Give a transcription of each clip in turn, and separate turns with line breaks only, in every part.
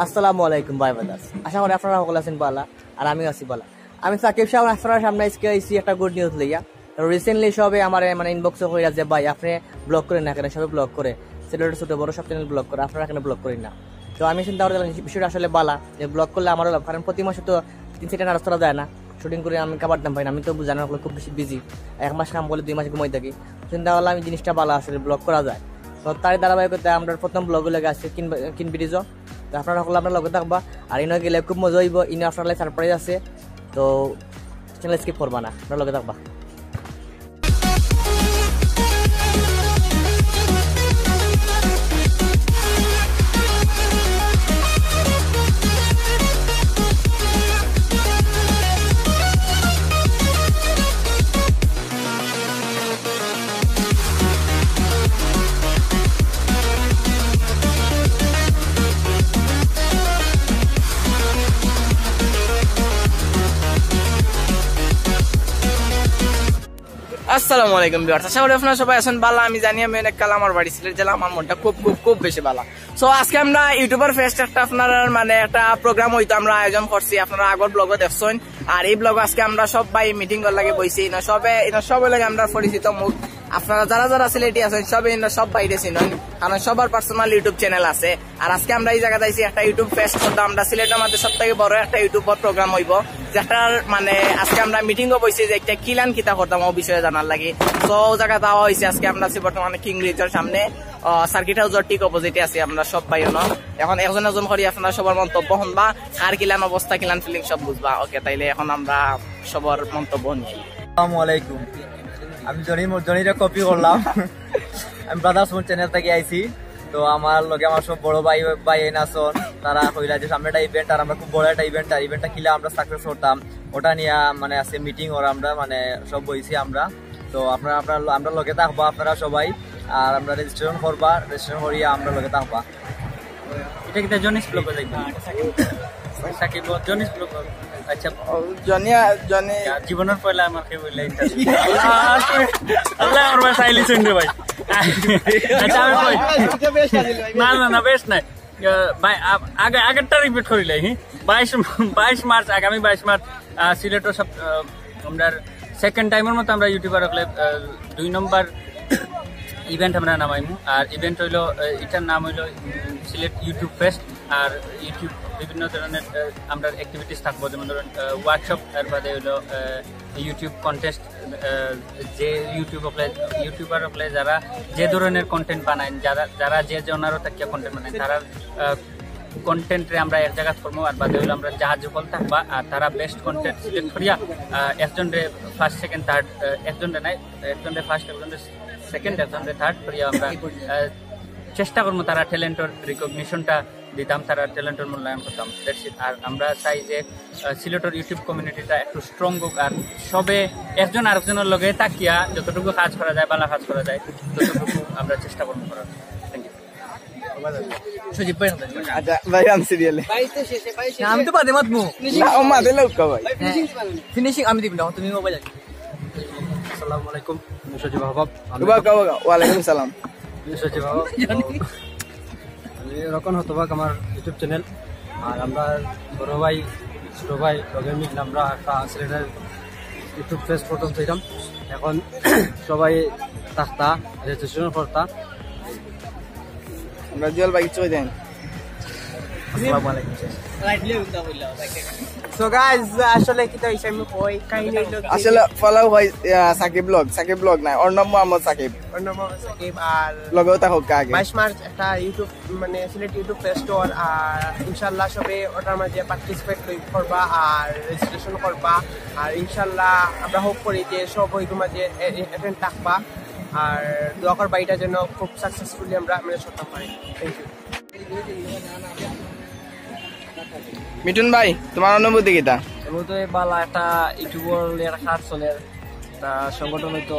আসসালামু আলাইকুম ভাই বাদাস, আশা করি আপনারা সকলে আছেন বালা আর আমিও আছি বালা। আমি সাকিব সাহেব আপনার সামনে আজকে আইছি একটা গুড নিউজ লইয়া। রিসেন্টলি সবে আমার মানে ইনবক্সে হয়ে যে ভাই আপনি ব্লক করেন না কেন, সবাই ব্লক করে, ছেলেটা ছোট বড় সব চ্যানেল ব্লক করে, আপনারা এখানে ব্লক করেন না। তো আমি চিন্তা করতে বিষয়টা আসলে বালা যে ব্লক করলে আমারও লাভ, কারণ প্রতি মাসে তো 3-4টা নারাজ করা যায় না, শুটিং করে আমি খাবার দাম পাই না। আমি তো জানার খুব বেশি বিজি, 1 মাস কাম করলে 2 মাস ঘুমাই থাকি। চিন্তা করলাম আমি জিনিসটা বালা আসলে ব্লক করা যায়। তো তারই ধারাবাহিকতা আমরা প্রথম ব্লগ লেগে আসছে কিন ব্রিজ। তো আপনারা সকলে আপনার লগে থাকবা আর ইনো গেলে খুব মজা হইব। ইনো আপনার সারপ্রাইজ আছে, তো চ্যানেল স্কিপ করবা না, আপনার লগে থাকবা।
আসসালামু আলাইকুম ভিউয়ার্স, আশা করি আপনারা সবাই আছেন ভালো। আমি জানি আমি অনেক কাল আমার বাড়ি সিলেট জেলা, আমার মনটা খুব খুব খুব বেশি ভালো। সো আজকে আমরা ইউটিউবার ফেস্ট আপনার মানে একটা প্রোগ্রাম হইতো আমরা আয়োজন করছি, আপনারা আগর ব্লগে দেখছেন। আর এই ব্লগ আজকে আমরা সবাই মিটিং করার লাগে বইছি, সবাই লাগে আমরা পরিচিত মুখ। আপনারা যারা যারা সিলেটি আছেন সব বাইরে চিনেন, কারণ সবার পার্সোনাল ইউটিউব চ্যানেল আছে। আর আজকে আমরা এই জায়গাতে আইছি একটা ইউটিউব ফেস্ট করতে, আমরা সিলেটের মধ্যে সব থেকে বড় একটা ইউটিউব প্রোগ্রাম হইব, যেটার মানে আজকে আমরা মিটিংও বইছি যে একটা কিলান কিতা করতাম ও বিষয়ে জানার লাগে। তো জায়গা দেওয়া হয়েছে আজকে আমরা আছি বর্তমানে কিং ব্রিজের সামনে, সার্কিট হাউসের ঠিক অপোজিটে আছি আমরা সব পাই না। এখন একজন একজন করি আপনারা সবার মন্তব্য শুনবা, কার কিলান অবস্থা কিলান ফিলিং সব বুঝবা। ওকে, তাইলে এখন আমরা সবার মন্তব্য নিই।
আসসালামু আলাইকুম, আমি জনিরে কপি করলাম। আমি ব্রাদার্স মোড চ্যানেল থেকে আইছি। তো আমার লগে আমার সব বড় ভাই নাচন, তারা কইলা যে সামনে একটা ইভেন্ট, আর আমরা খুব বড় একটা ইভেন্ট, আর ইভেন্টটা কিলা আমরা সাকসেস করতাম ওটা নিয়ে মানে আছে মিটিং, ওর আমরা মানে সব বইছি আমরা। তো আমরা লগে থাকবো আপনারা সবাই, আর আমরা রেজিস্ট্রেশন করবা, রেজিস্ট্রেশন করিয়া আমরা লগে থাকবা। এটা কি জনিস ব্লগে যাইবা? সাকিব জনিস ব্লগ। আচ্ছা, জনি জীবনের পয়লা আমাকে বললে আল্লাহ আমার ভাই সাইলিছেন রে ভাই। আচ্ছা আমি কই না বেশ নাই ভাই, আগেরটা রিপিট করিলাই। 22 মার্চ, আগামী 22 মার্চ সিলেটের সব আমরা সেকেন্ড টাইমের মতো আমরা ইউটিউবার হলে 2 নম্বর ইভেন্ট আমরা নামাইমু। আর ইভেন্ট হইলো, এটার নাম হইলো সিলেট ইউটিউব ফেস্ট। আর ইউটিউব বিভিন্ন ধরনের আমরা অ্যাক্টিভিটিস থাকবো, যেমন ধরুন ওয়ার্কশপ, এর বাদে হইলো ইউটিউব কন্টেস্ট। যে ইউটিউবার হলে যারা যে ধরনের কন্টেন্ট বানায়, যারা যে জনারও থাকিয়া কন্টেন্ট বানায়, তারা কন্টেন্টে আমরা এক জায়গা করবো। আর বাদে হইলো আমরা জাহাজ ফল থাকবা, আর তারা বেস্ট কন্টেন্ট সিলেক্ট করিয়া একজনরে ফার্স্ট সেকেন্ড থার্ড, একজনরে নাই, একজনরে ফার্স্ট, একজনরে সেকেন্ড, একজনরে থার্ড করিয়া আমরা চেষ্টা করবো তারা ট্যালেন্টের রিকগনিশনটা দিতাম, তারা ট্যালেন্টের মূল্যায়ন করতাম। আর আমরা চাই যে সিলেটের ইউটিউব কমিউনিটিটা একটু স্ট্রং হোক, আর সবে একজন আরেকজনের লগে তাকিয়া যতটুকু কাজ করা যায়, ভালো কাজ করা যায়, ততটুকু আমরা চেষ্টা করবো করার।
আমি তো পারে মাতমু ফিনিশিং আমি দিব না, তুমি মোবাইল।
আসসালামু আলাইকুম, সজীব আহবাব।
ওয়ালাইকুম সালাম।
সজীব আহবাব, রকন হতবাক আমার ইউটিউব চ্যানেল। আর আমরা বড় ভাই ছোট ভাই লগে মিলে আমরা একটা সিলেটের ইউটিউব ফেস্ট প্রথম ছিলাম। এখন সবাই থাকতা, রেজিস্ট্রেশন করতা।
আমরা জল বাইক চলে যাই।
আসসালামু আলাইকুম।
সো গাইস, আসলে কি তো হিসাব আমি কই কাহিনী
আসলে ফলো হয় সাকিব ব্লগ নাই, ওর নাম মোহাম্মদ সাকিব,
সাকিব। আর
লগেও তা হোক আগে
22 মার্চ একটা ইউটিউব মানে সিলেট ইউটিউব ফেস্ট, আর ইনশাআল্লাহ সবে ওটার মাঝে পার্টিসিপেট করবা আর রেজিস্ট্রেশন করবা। আর ইনশাআল্লাহ আমরা হোপ করি যে সব ওইগুলো মাঝে অ্যাটেন্ড থাকবা, আর দোয়া করবা এটা যেন খুব সাকসেসফুলি আমরা মানে করতে পারি। Thank you.
মিঠুন ভাই, তোমার অনুভূতি কিটা?
তো বালা একটা ইউটিউবের কাজ চলে, একটা সংগঠন হইতো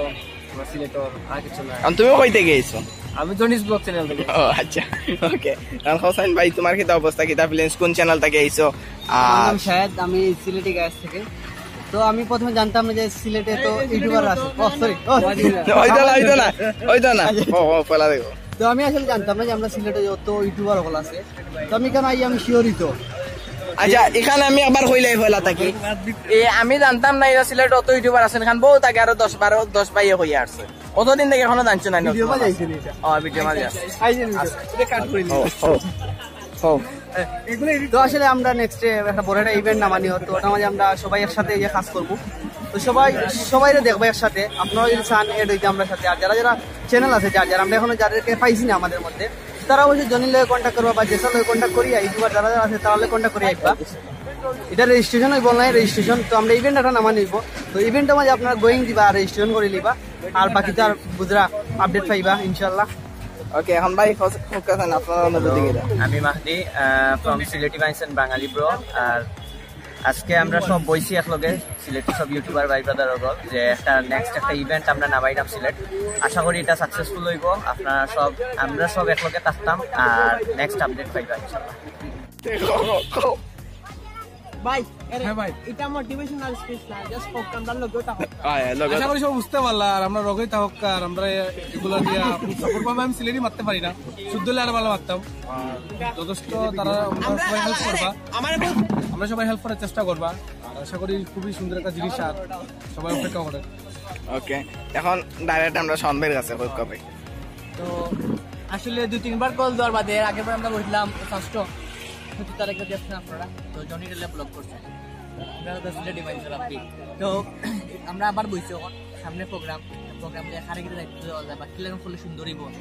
সিলেটর, আর কিছু না।
তুমি কই থেকে গেছো?
আমি জনিস ব্লগ চ্যানেল থেকে।
ও আচ্ছা, ওকে। হোসেন ভাই, তোমার কিটা অবস্থা, কিটা ফিলিংস, কোন চ্যানেল থেকে আইছো? আর
শায়দ আমি সিলেটি গাছ থেকে। তো আমি প্রথমে জানতাম না যে সিলেটে তো ইউটিউবার আছে। ও সরি, ওইটা না ও ফেলা দেখো।
তো আমি আসলে জানতাম না যে আমরা সিলেটে যত ইউটিউবার হল আছে, তো আমি কেন আমি শিওরিত।
আচ্ছা এখানে আমি আবার হইলাই হইলা থাকি আমি জানতাম না এরা সিলেট অত ইউটিউবার আছেন এখান বহু তাকে আরো 10 বাইয়ে হইয়া আসছে অতদিন থেকে এখনো জানছো না
ভিডিও মাঝে আইছেন এটা।
ভিডিও মাঝে
এটা কাট করে নিই। তো আসলে আমরা নেক্সট একটা বড় একটা ইভেন্ট নামানি হতো, ওটা মাঝে আমরা সবাই একসাথে গিয়ে কাজ করবো। তো সবাই দেখবো একসাথে, আপনারা যদি চান এড হইতে আমরা সাথে। আর যারা চ্যানেল আছে যারা আমরা এখনো যাদেরকে পাইছি না আমাদের মধ্যে, তারা অবশ্যই জনির লগে কন্ট্যাক্ট করবা বা যেসব লগে কন্ট্যাক্ট করি ইউটিউবার যারা আছে তারা লগে কন্ট্যাক্ট করি আইবা। এটা রেজিস্ট্রেশন হইব না, রেজিস্ট্রেশন তো আমরা ইভেন্ট একটা নামানি হইব। তো ইভেন্টের মাঝে আপনারা গোয়িং দিবা আর রেজিস্ট্রেশন করে লিবা, আর বাকি তো আর বুঝরা আপডেট পাইবা ইনশাল্লাহ।
ওকে এখন ভাই ফোকাসেন আপনারা অনুভূতি কি
আমি মাহদি ফ্রম সিলেটি ভাইসেন বাঙালি ব্রো। আর আজকে আমরা সব বইছি একলগে সিলেটি সব ইউটিউবার ভাই ব্রাদার হল যে একটা নেক্সট একটা ইভেন্ট আমরা নামাইলাম সিলেট। আশা করি এটা সাকসেসফুল হইব, আপনারা সব আমরা সব একলগে থাকতাম আর নেক্সট আপডেট পাইবা ইনশাআল্লাহ।
ভাই এটা মোটিভেশনাল স্পিচ না, জাস্ট প্রোগ্রামটার লোগো তা
আশা করি সব বুঝতে পারলা। আর আমরা রোগই থাক আর আমরা এগুলো দিয়ে সাপোর্ট পাবো। আমি সিলেটি মারতে পারি না, শুদ্ধ হলে আর ভালো মারতাম। যথেষ্ট তারা সবাই হেল্প করবা, আমরা সবাই হেল্প করার চেষ্টা করবা। আর আশা করি খুবই সুন্দর একটা জিনিস আর সবাই অপেক্ষা করে।
ওকে এখন ডাইরেক্ট আমরা সন্বের কাছে কবে
তো আসলে 2-3 বার কল দেওয়ার বাদে আগেরবার আমরা বসলাম ফার্স্ট 25 তারিখে দেখছেন আপনারা, তো জনি রেলে ব্লগ করছেন আমরা তো সিলেটি ভাইসের আপনি। তো আমরা আবার বইছি এখন সামনে প্রোগ্রাম দিয়ে হারে গিয়ে দায়িত্ব দেওয়া যায় বা কিলাম করলে সুন্দরই বল।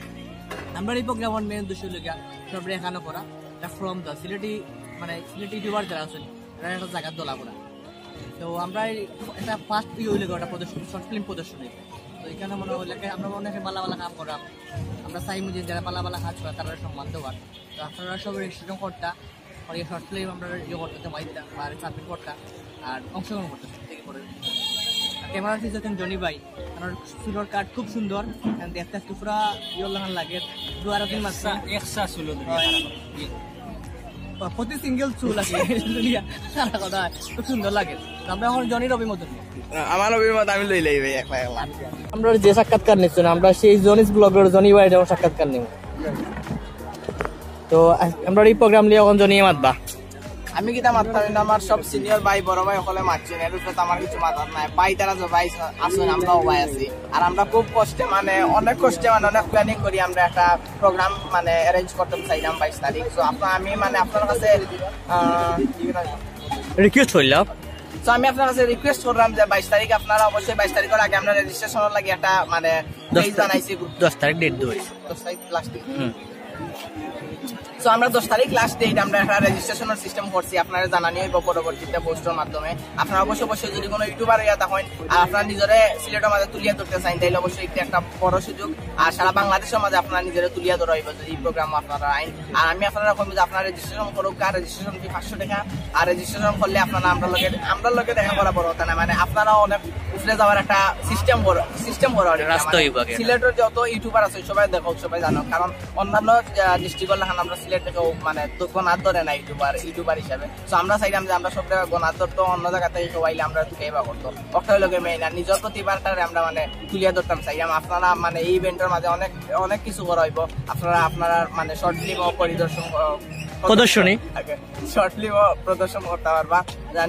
আমরা এই প্রোগ্রামের মেন উদ্দেশ্য লগিয়া সব এখানে করা ফ্রম দ্য সিলেটি মানে সিলেটি ইউটিউবার যারা আছেন তারা একটা জায়গার দোলা করা। তো আমরা একটা ফার্স্ট হইলে একটা প্রদর্শনী শর্ট ফিল্ম প্রদর্শনী, তো এখানে মনে হলে আমরা অনেকে বালা কাম করা, আমরা চাইমু যে যারা বালা কাজ করে তারা সম্মান দেওয়ার। তো আপনারা সব রেজিস্ট্রেশন করতা আর এই শর্ট ফিল্ম আমরা ইয়ে করতে মাইতা আর সাবমিট করতা আর অংশগ্রহণ করতে থেকে করে। ক্যামেরা ফিস আছেন জনি ভাই, আমার সিলভার কার্ড খুব সুন্দর, দেখতে একটু পুরা ইয়লান লাগে 2-3 মাস
এক্সট্রা ছিল
প্রতি সিঙ্গেল চুল আছে সারা কথা খুব সুন্দর লাগে। আমরা এখন জনির অভিমত
আমার অভিমত আমি লই লই ভাই একলা
আমরা যে সাক্ষাৎকার নিচ্ছি না আমরা সেই জনিস ব্লগের জনি ভাই যেমন সাক্ষাৎকার নিব। তো আমরা এই প্রোগ্রাম নিয়ে এখন জনি মাতবা।
আমি কিতা মারতাম না, আমার সব সিনিয়র ভাই বড় ভাই সকলে মারছেন, এর উপরে আমার কিছু মাথার নাই। ভাই তারা যে ভাই আসেন আমরাও ভাই আছি, আর আমরা খুব কষ্টে মানে অনেক প্ল্যানিং করি আমরা একটা প্রোগ্রাম মানে অ্যারেঞ্জ করতে চাইলাম 22 তারিখ। তো আমি মানে আপনার কাছে
রিকোয়েস্ট করলাম,
তো আমি আপনার কাছে রিকোয়েস্ট করলাম যে 22 তারিখ আপনারা অবশ্যই 22 তারিখের আগে আমরা রেজিস্ট্রেশনের লাগি একটা মানে পেজ বানাইছি।
10 তারিখ ডেট দিই,
10 তারিখ লাস্ট ডেট। তো আমরা 10 তারিখ লাস্ট ডেট আমরা একটা রেজিস্ট্রেশনের সিস্টেম করছি, আপনারা জানানি হইব পরবর্তীতে পোস্টের মাধ্যমে। আপনারা অবশ্যই যদি কোনো ইউটিউবার ইয়া থাকেন আর আপনারা নিজেরে সিলেটের মাঝে তুলিয়া ধরতে চান তাইলে অবশ্যই একটা বড় সুযোগ। আর সারা বাংলাদেশের মাঝে আপনারা নিজেরা তুলিয়া ধরা হইব যদি এই প্রোগ্রাম আপনারা আইন। আর আমি আপনারা কইব যে আপনারা রেজিস্ট্রেশন করুক, আর রেজিস্ট্রেশন ফি 500 টাকা। আর রেজিস্ট্রেশন করলে আপনারা আমরা লগে দেখা করা বড় কথা না, মানে আপনারা অনেক উপরে যাওয়ার একটা সিস্টেম করা সিলেটের যত ইউটিউবার আছে সবাই দেখো সবাই জানো, কারণ অন্যান্য ডিস্ট্রিক্টের লেখান আমরা সিলেট থেকে মানে গণার ধরে না ইউটিউবার হিসাবে। তো আমরা চাইলাম যে আমরা সব জায়গায় গণার ধরতো অন্য জায়গা থেকে সবাইলে আমরা ঢুকাইবা করতো অক্ষয় লোকের মেয়ে না, নিজের প্রতিবারটারে আমরা মানে তুলিয়া ধরতাম চাইলাম। আপনারা মানে এই ইভেন্টের মাঝে অনেক কিছু করা হইব। আপনারা মানে শর্ট ফিল্ম প্রদর্শনী শর্ট ফিল্ম প্রদর্শন করতে পারবা,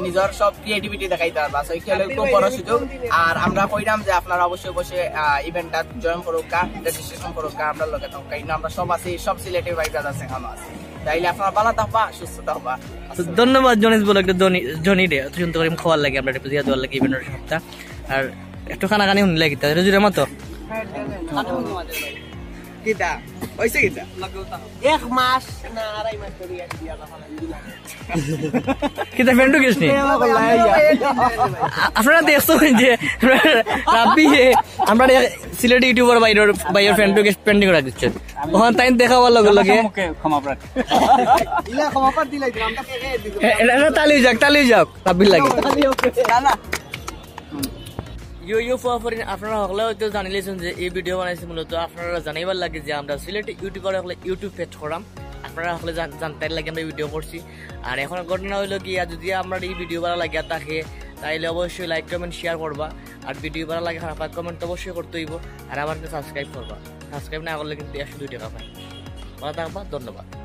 নিজের সব ক্রিয়েটিভিটি দেখাইতে পারবা। তো এটা খুব বড় সুযোগ। আর আমরা কইলাম যে আপনারা অবশ্যই ইভেন্টটা জয়েন করুক, রেজিস্ট্রেশন করুক, আমরা লোকে থাকা আমরা সব আছি, সব সিলেটের ভাইরা সেখানে আছে। তাইলে আপনারা ভালো থাকবা, সুস্থ থাকবা।
ধন্যবাদ জনিস বলে জনি রে অত সুন্দর করে খাওয়ার লাগে আমরা একটু দিয়া দেওয়ার লাগে ইভেন্টের সপ্তাহ। আর একটু খানা খানি শুনলে কিতা রুজির মতো
কিতা হইছে কিতা
1 মাস না 2.5 মাস ধরে কিতা ফ্রেন্ডও গেছনি আপনারা দেখছেন যে রাব্বি আমরা সিলেটি ইউটিউবার বাইরের ফ্রেন্ডও গেছ পেন্ডিং রাখ দিচ্ছে ওখান তাই দেখাবার লগে লগে
ক্ষমা প্রার্থী
ইলা ক্ষমা পার দিলাই দিলাম তা কে দিছো
এটা তালি যাক রাব্বির লাগে না আপনারা সকলে হয়তো জানিলেছেন যে এই ভিডিও বানাইছি মূলত আপনারা জানাইবার লাগে যে আমরা সিলেটি ইউটিউবার হলে ইউটিউব পেজ করাম, আপনারা সকলে জানতে লাগে আমরা ভিডিও করছি। আর এখন ঘটনা হইলো কি যদি আমরা এই ভিডিও ভালো লাগিয়া থাকে তাইলে অবশ্যই লাইক কমেন্ট শেয়ার করবা, আর ভিডিও ভালো লাগে খারাপ কমেন্ট অবশ্যই করতে হইব, আর আমার সাবস্ক্রাইব করবা। সাবস্ক্রাইব না করলে কিন্তু 102 টাকা পাই। ভালো থাকবা, ধন্যবাদ।